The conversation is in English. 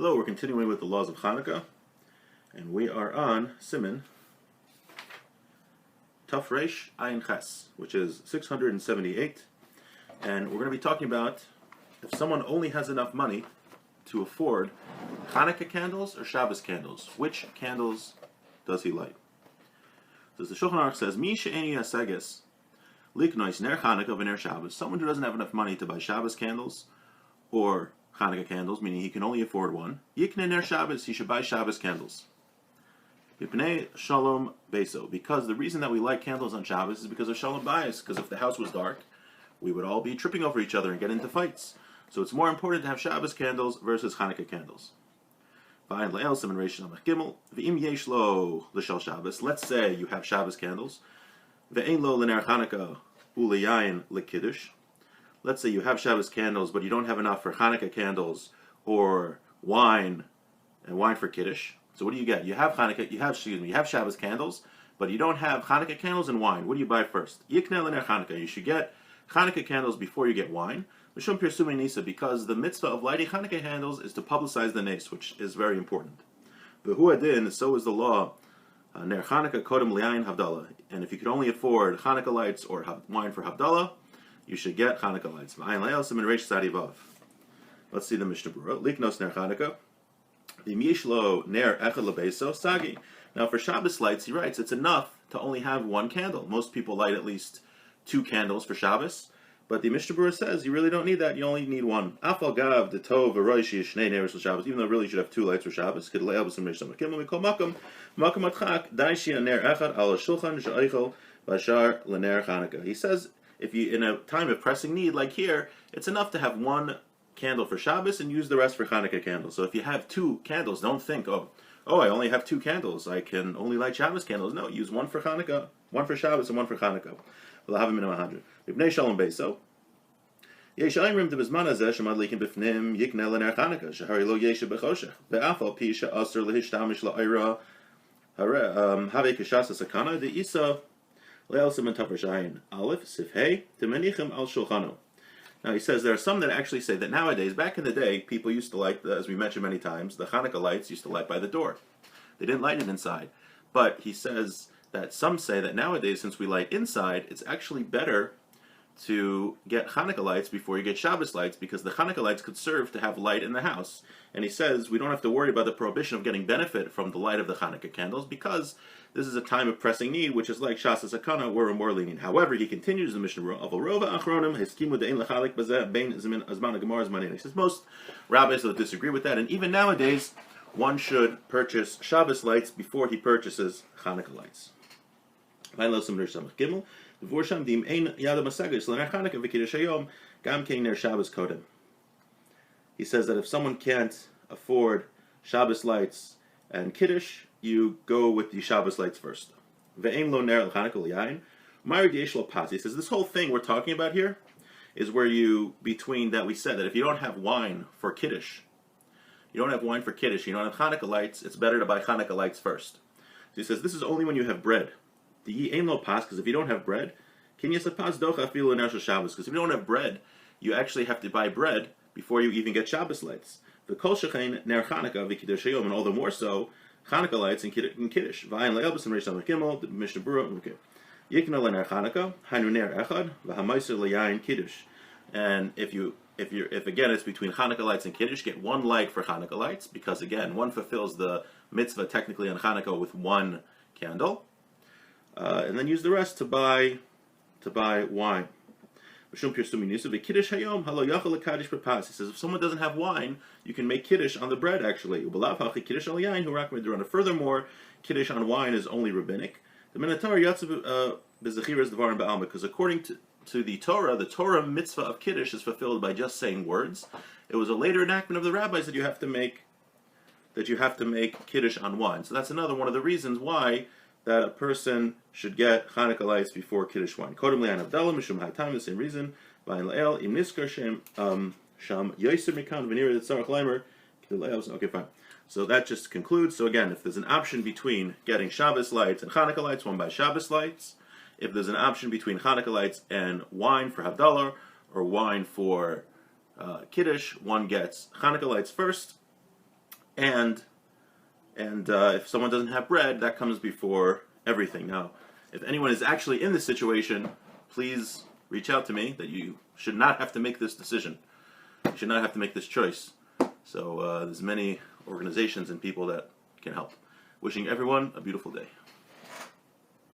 Hello, we're continuing with the laws of Chanukah, and we are on Siman Taf Reish Ayin Ches, which is 678, and we're going to be talking about if someone only has enough money to afford Chanukah candles or Shabbos candles, which candles does he light? So the Shulchan Aruch says, Mi she'eni yaseges liknois ner Chanukah v'ner Shabbos, someone who doesn't have enough money to buy Shabbos candles or Chanukah candles, meaning he can only afford one. Yikne ner Shabbos, he should buy Shabbos candles. Yipnei shalom beso, because the reason that we light candles on Shabbos is because of shalom bayis, because if the house was dark, we would all be tripping over each other and get into fights. So it's more important to have Shabbos candles versus Chanukah candles. Let's say you have Shabbos candles. Let's say you have Shabbos candles, but you don't have enough for Chanukah candles or wine and wine for Kiddush. So what do you get? You have you have Shabbos candles, but you don't have Chanukah candles and wine. What do you buy first? You should get Chanukah candles before you get wine. Because the mitzvah of lighting Chanukah candles is to publicize the nes, which is very important. So is the law. Ner Chanukah kodem li'ayin havdalah. And if you could only afford Chanukah lights or wine for havdalah, you should get Chanukah lights. Let's see the Mishnah Berurah. Liknos ner Chanukah. V'mishlo ner echad lebeso sagi. Now for Shabbos lights, he writes, it's enough to only have one candle. Most people light at least 2 candles for Shabbos. But the Mishnah Berurah says you really don't need that. You only need one. Afal gav de tov v'roishi shnei neres l'Shabbos. Even though really you should have 2 lights for Shabbos. Kid le'el b'sim reish samar kimel mikol makam atchak daishi ner echad al shulchan she'eichel bashar l'ner Chanukah. He says if you in a time of pressing need like here, it's enough to have 1 candle for Shabbos and use the rest for Chanukah candles. So if you have 2 candles, don't think I only have 2 candles. I can only light Shabbos candles. No, use 1 for Chanukah, 1 for Shabbos, and 1 for Chanukah. We'll have a minimum 100. Ibnei Shalom Beiso. Yesh Aimrim de Bizman Hazeh Shemad Likin Bifnim Yikneh L'Ner Chanukah Shehari Lo Yeshe B'Choshech Ve'afal Pi She'asur Lehistamish La'ira Have Kishasa Sakana De Isa Le'el Siman Taf Reish Ayin Aleph Sifhei Temenichim Al Shulchano. Now he says there are some that actually say that nowadays, back in the day, people used to light, as we mentioned many times, the Chanukah lights used to light by the door. They didn't light it inside. But he says that some say that nowadays, since we light inside, it's actually better to get Chanukah lights before you get Shabbos lights, because the Chanukah lights could serve to have light in the house. And he says we don't have to worry about the prohibition of getting benefit from the light of the Chanukah candles, because this is a time of pressing need, which is like Shasa Sakana, where we're more lenient. However, he continues in the Mishnah Berurah, he says most rabbis will disagree with that, and even nowadays, one should purchase Shabbos lights before he purchases Chanukah lights. He says that if someone can't afford Shabbos lights and Kiddush, you go with the Shabbos lights first. He says this whole thing we're talking about here is where between that we said that if you don't have wine for Kiddush, you don't have Chanukah lights, it's better to buy Chanukah lights first. So he says this is only when you have bread. The ain't no pas, because if you don't have bread, because if you don't have bread, you actually have to buy bread before you even get Shabbos lights. The kol shechein ner Chanukah v'kiddush and all the more so Chanukah lights and Kiddush. V'ayin le'el b'sim reish samar gimel, the Mishnah Berurah. Yikna le'ner Chanukah hainu ner echad v'hamaiser le'yayin Kiddush. And if again it's between Chanukah lights and Kiddush, get 1 light for Chanukah lights, because again one fulfills the mitzvah technically on Chanukah with 1 candle. And then use the rest to buy wine. He says if someone doesn't have wine, you can make Kiddush on the bread actually. Furthermore, Kiddush on wine is only rabbinic. Because according to the Torah mitzvah of Kiddush is fulfilled by just saying words. It was a later enactment of the rabbis that you have to make Kiddush on wine. So that's another one of the reasons why that a person should get Chanukah lights before Kiddush wine. Kodem li'ayin havdalah mishum ha'tam, the same reason. V'ayin le'el im niskar sham yoser mikan v'nira tzarach leimer. Okay, fine. So that just concludes. So again, if there's an option between getting Shabbos lights and Chanukah lights, one buys Shabbos lights. If there's an option between Chanukah lights and wine for havdalah or wine for Kiddush, one gets Chanukah lights first. and if someone doesn't have bread, that comes before everything. Now, if anyone is actually in this situation, please reach out to me. That you should not have to make this decision. You should not have to make this choice. So there's many organizations and people that can help. Wishing everyone a beautiful day.